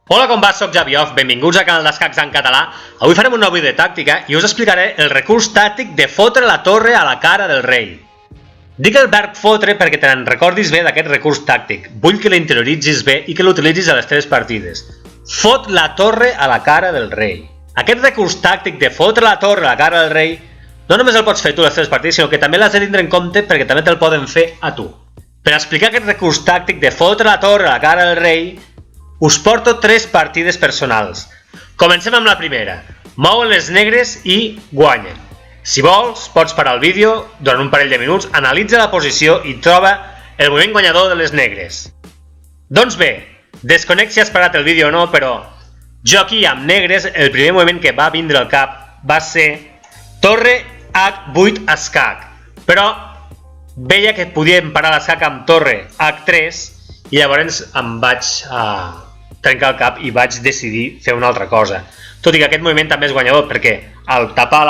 Hola, com va? Soc Javi Off, benvinguts al canal d'Escacs en català. Avui farem un nou vídeo de tàctica i us explicaré el recurs tàctic de fotre la torre a la cara del rei. Dic el verb fotre perquè te'n recordis bé d'aquest recurs tàctic. Vull que l'interioritzis bé i que l'utilitzis a les teves partides. Fot la torre a la cara del rei. Aquest recurs tàctic de fotre la torre a la cara del rei no només el pots fer tu a les teves partides, sinó que també l'has de tindre en compte perquè també te'l poden fer a tu. Per explicar aquest recurs tàctic de fotre la torre a la cara del rei, us porto 3 partides personals. Comencem amb la primera. Mouen les negres i guanyen. Si vols, pots parar el vídeo durant un parell de minuts, analitza la posició i troba el moviment guanyador de les negres. Doncs bé, desconec si has parat el vídeo o no, però jo aquí amb negres el primer moviment que va vindre al cap va ser torre H8 escac. Però veia que podíem parar l'escac amb torre H3 i llavors em vaig trencar el cap i vaig decidir fer una altra cosa. Tot i que aquest moviment també és guanyador perquè al tapar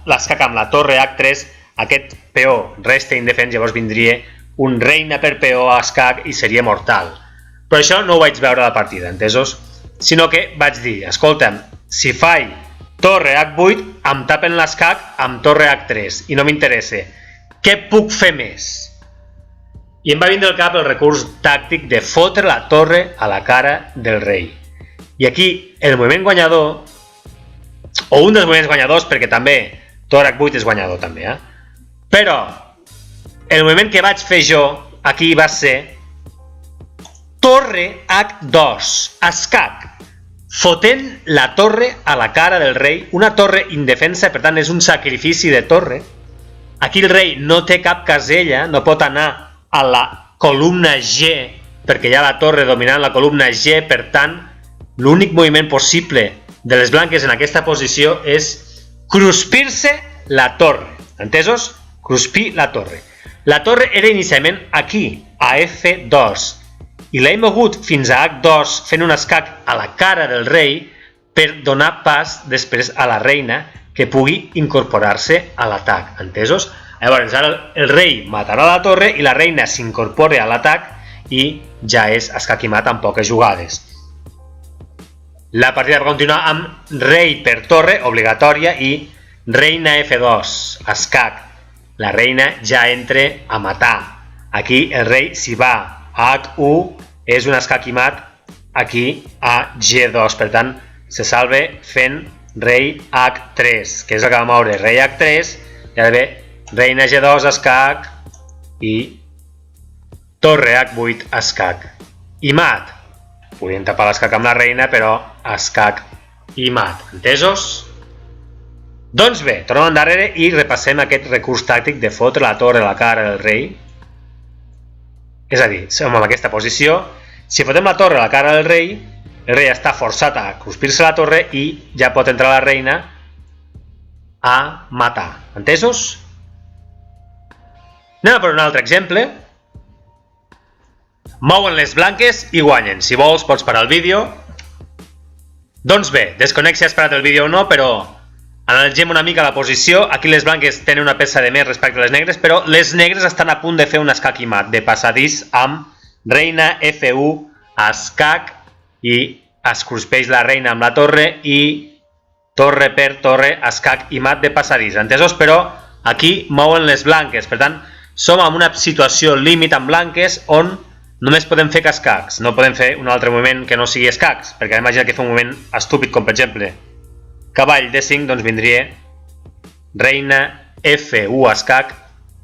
l'escac amb la torre H3 aquest peó resta indefens, llavors vindria un reina per peó a escac i seria mortal. Però això no ho vaig veure a la partida, entesos? Sinó que vaig dir, escolta'm, si faig torre H8 em tapen l'escac amb torre H3 i no m'interessa. Què puc fer més? I em va vindre al cap el recurs tàctic de fotre la torre a la cara del rei. I aquí el moviment guanyador, o un dels moviments guanyadors, perquè també torre H8 és guanyador també, però el moviment que vaig fer jo aquí va ser torre H2 escac, fotent la torre a la cara del rei, una torre indefensa, per tant és un sacrifici de torre. Aquí el rei no té cap casella, no pot anar a la columna G, perquè hi ha la torre dominant la columna G, per tant, l'únic moviment possible de les blanques en aquesta posició és cruspir-se la torre. Entesos? Cruspir la torre. La torre era inicialment aquí, a F2, i l'he mogut fins a H2 fent un escac a la cara del rei per donar pas després a la reina que pugui incorporar-se a l'atac. Entesos? Llavors, ara el rei matarà la torre i la reina s'incorpora a l'atac i ja és escac i mat en poques jugades. La partida va continuar amb rei per torre, obligatòria, i reina F2, escac. La reina ja entra a matar. Aquí el rei, si va a H1, és un escac i mat aquí a G2. Per tant, se salve fent rei H3, que és el que va moure rei H3, i ara ve reina G2 escac i torre H8 escac i mat. Podien tapar l'escac amb la reina, però escac i mat. Entesos? Doncs bé, tornem endarrere i repassem aquest recurs tàctic de fotre la torre a la cara del rei. És a dir, som en aquesta posició. Si fotem la torre a la cara del rei, el rei està forçat a cruspir-se la torre i ja pot entrar la reina a matar. Entesos? Anem a per un altre exemple. Mouen les blanques i guanyen. Si vols pots parar el vídeo. Doncs bé, desconec si has parat el vídeo o no, però analitzem una mica la posició. Aquí les blanques tenen una peça de més respecte a les negres, però les negres estan a punt de fer un escac i mat, de passadís amb reina F1 escac i es cruspeix la reina amb la torre i torre per torre escac i mat de passadís. Entesos? Però aquí mouen les blanques, per tant som en una situació límit amb blanques on només podem fer escacs, no podem fer un altre moviment que no sigui escacs, perquè imagina que fa un moviment estúpid com per exemple cavall D5, doncs vindria reina F1 escac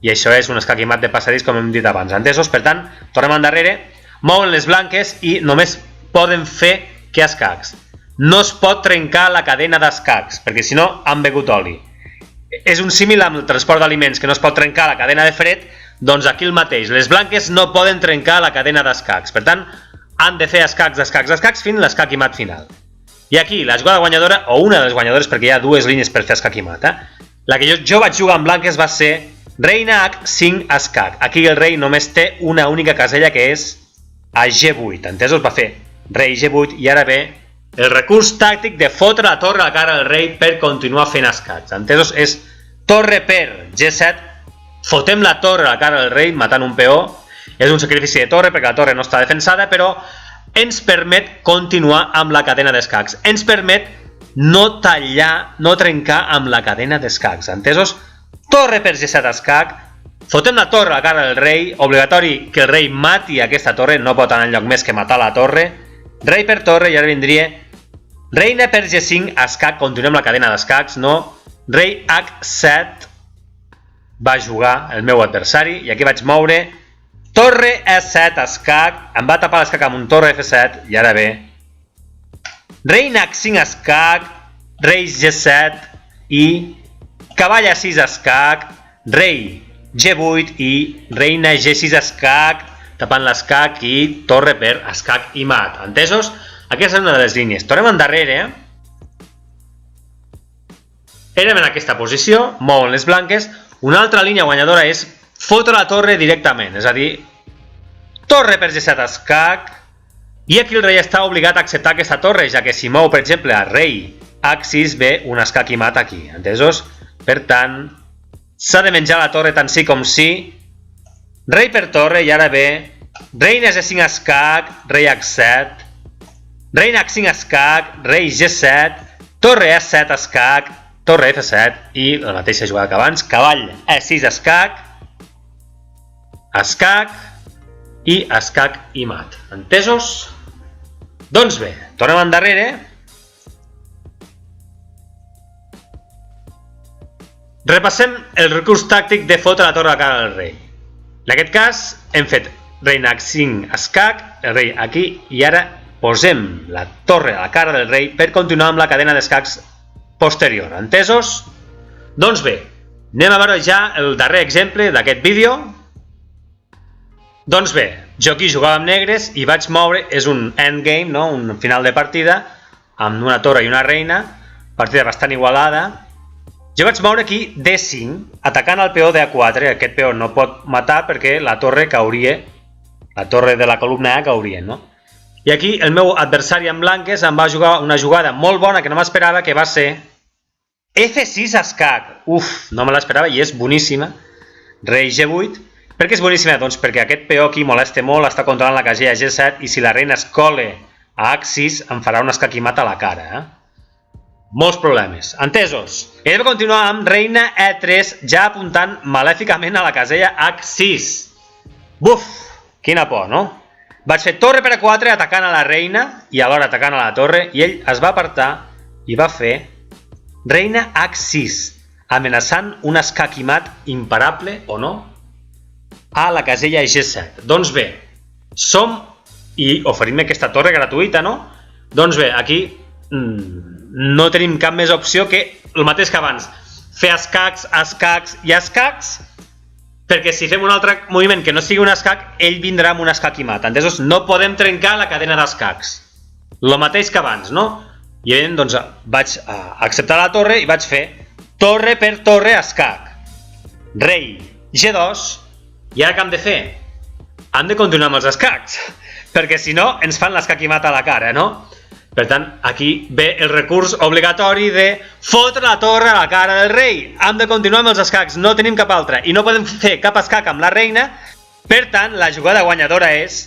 i això és un escac i mat de passadís com hem dit abans. Entesos? Per tant, tornem endarrere, mouen les blanques i només poden fer que escacs. No es pot trencar la cadena d'escacs, perquè si no han begut oli. És un símil amb el transport d'aliments, que no es pot trencar la cadena de fred, doncs aquí el mateix. Les blanques no poden trencar la cadena d'escacs. Per tant, han de fer escacs, escacs, escacs, fins l'escac i mat final. I aquí, la jugada guanyadora, o una de les guanyadores, perquè hi ha dues línies per fer escac i mat, la que jo vaig jugar amb blanques va ser reina H5 escac. Aquí el rei només té una única casella, que és a G8. Entesos? Va fer rei G8 i ara ve el recurs tàctic de fotre la torre a la cara del rei per continuar fent escacs. Entesos? És torre per G7, fotem la torre a la cara del rei matant un peó. És un sacrifici de torre perquè la torre no està defensada, però ens permet continuar amb la cadena d'escacs. Ens permet no tallar, no trencar amb la cadena d'escacs. Entesos? Torre per G7 escac. Fotem la torre a la cara del rei. Obligatori que el rei mati aquesta torre. No pot anar enlloc més que matar la torre. Rei per torre i ara vindria reina per G5 escac. Continuem la cadena d'escacs, no? Rei H7 va jugar el meu adversari i aquí vaig moure torre E7 escac, em va tapar l'escac amb un torre F7 i ara ve reina H5 escac, rei G7 i cavall A6 escac, rei G8 i reina G6 escac, tapant l'escac i torre per escac i mat. Entesos? Aquesta és una de les línies. Tornem endarrere. Érem en aquesta posició, mouen les blanques. Una altra línia guanyadora és fotre la torre directament, és a dir, torre per G7 escac, i aquí el rei està obligat a acceptar aquesta torre, ja que si mou, per exemple, a rei H6 ve un escac i mat aquí, entesos? Per tant, s'ha de menjar la torre tant sí com sí, rei per torre i ara ve reina G5 escac, rei H7, reina H5 escac, rei G7, torre E7 escac, torre F7 i la mateixa jugada que abans, cavall E6 escac, escac i escac i mat. Entesos? Doncs bé, tornem endarrere. Repassem el recurs tàctic de fotre la torre a la cara del rei. En aquest cas hem fet reina H5 escac, el rei aquí, i ara posem la torre a la cara del rei per continuar amb la cadena d'escacs posterior. Entesos? Doncs bé, anem a veure ja el darrer exemple d'aquest vídeo. Doncs bé, jo aquí jugava amb negres i vaig moure, és un endgame, no? Un final de partida, amb una torre i una reina, partida bastant igualada. Jo vaig moure aquí D5, atacant el peó d'A4, aquest peó no pot matar perquè la torre cauria, la torre de la columna A cauria, no? I aquí el meu adversari en blanques em va jugar una jugada molt bona que no m'esperava, que va ser F6 escac. Uf, no me l'esperava i és boníssima. Rei G8. Per què és boníssima? Doncs perquè aquest peó aquí molesta molt, està controlant la casella G7 i si la reina es cola a H6 em farà un escac i mat a la cara. Molts problemes. Entesos? He de continuar amb reina E3 ja apuntant malèficament a la casella H6. Buf, quina por, no? Vaig fer torre per A4 atacant a la reina i alhora atacant a la torre i ell es va apartar i va fer reina H6, amenaçant un escac i mat imparable, o no, a la casella G7. Doncs bé, som i oferim aquesta torre gratuïta, no? Doncs bé, aquí no tenim cap més opció que el mateix que abans, fer escacs, escacs i escacs, perquè si fem un altre moviment que no sigui un escac, ell vindrà amb un escac i mat. Entesos, no podem trencar la cadena d'escacs. El mateix que abans, no? I doncs vaig acceptar la torre i vaig fer torre per torre escac. Rei G2. I ara què hem de fer? Hem de continuar amb els escacs, perquè si no ens fan l'escac i mat a la cara, no? Per tant, aquí ve el recurs obligatori de fotre la torre a la cara del rei. Hem de continuar amb els escacs, no tenim cap altre. I no podem fer cap escac amb la reina. Per tant, la jugada guanyadora és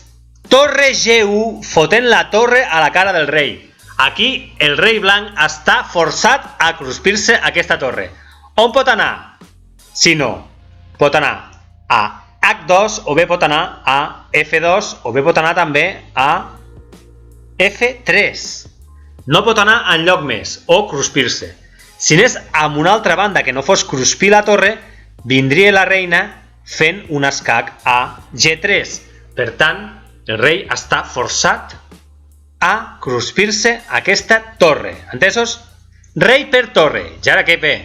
torre G1 fotent la torre a la cara del rei. Aquí el rei blanc està forçat a cruspir-se aquesta torre. On pot anar? Si no, pot anar a H2 o bé pot anar a F2 o bé pot anar també a F3. No pot anar enlloc més o cruspir-se. Si anés amb una altra banda que no fos cruspir la torre, vindria la reina fent un escac a G3. Per tant, el rei està forçat a cruspir-se aquesta torre. Entesos? Rei per torre. I ara què ve?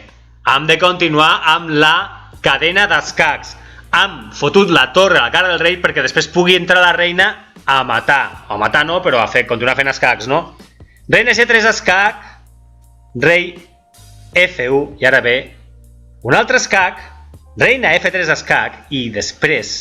Hem de continuar amb la cadena d'escacs. Hem fotut la torre a la cara del rei perquè després pugui entrar la reina a matar. A matar no, però a continuar fent escacs, no? Reina G3 escac, rei F1, i ara ve un altre escac, reina F3 escac, i després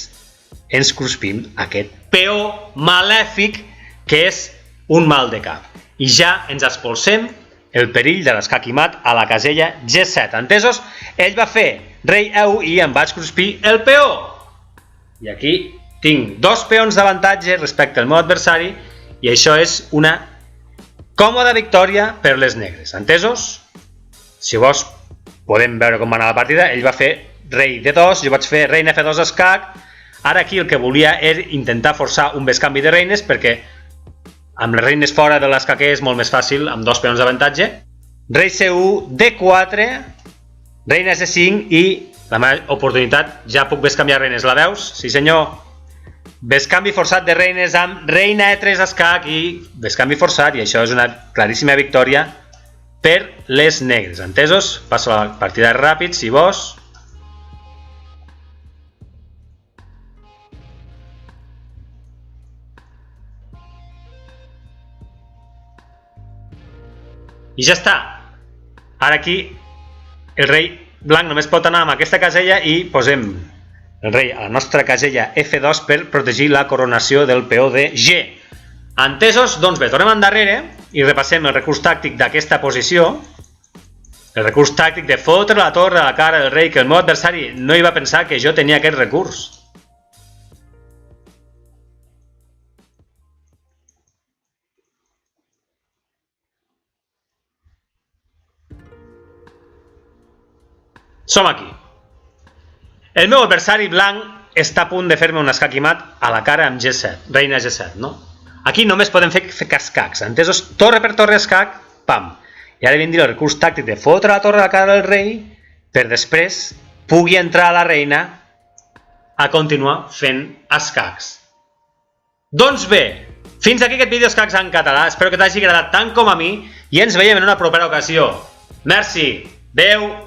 ens cruspim aquest peó malèfic que és un mal de cap. I ja ens expulsem el perill de l'escac i mat a la casella G7. Entesos? Ell va fer rei E1 i em vaig cruspir el peó. I aquí tinc dos peons d'avantatge respecte al meu adversari i això és una còmoda victòria per les negres. Entesos? Si vols, podem veure com va anar la partida. Ell va fer rei D2, jo vaig fer reina F2 escac. Ara aquí el que volia era intentar forçar un bescanvi de reines, perquè amb les reines fora de l'escaquer és molt més fàcil, amb 2 peons d'avantatge. Rei C1, D4, reina C5 i la meva oportunitat, ja puc bescanviar reines, la veus? Sí senyor. Bescanvi forçat de reines amb reina E3 escac i bescanvi forçat, i això és una claríssima victòria per les negres. Entesos? Passo a la partida ràpid, si vols. I ja està. Ara aquí el rei blanc només pot anar amb aquesta casella i posem el rei a la nostra casella F2 per protegir la coronació del peó de G. Entesos? Doncs bé, tornem endarrere i repassem el recurs tàctic d'aquesta posició. El recurs tàctic de fotre la torre a la cara del rei, que el meu adversari no hi va pensar que jo tenia aquest recurs. Som aquí. El meu adversari blanc està a punt de fer-me un escac i mat a la cara amb G7, reina G7, no? Aquí només podem fer escacs, entesos? Torre per torre escac, pam. I ara vindria el recurs tàctic de fotre la torre a la cara del rei per després pugui entrar la reina a continuar fent escacs. Doncs bé, fins aquí aquest vídeo escacs en català. Espero que t'hagi agradat tant com a mi i ens veiem en una propera ocasió. Merci. Adeu.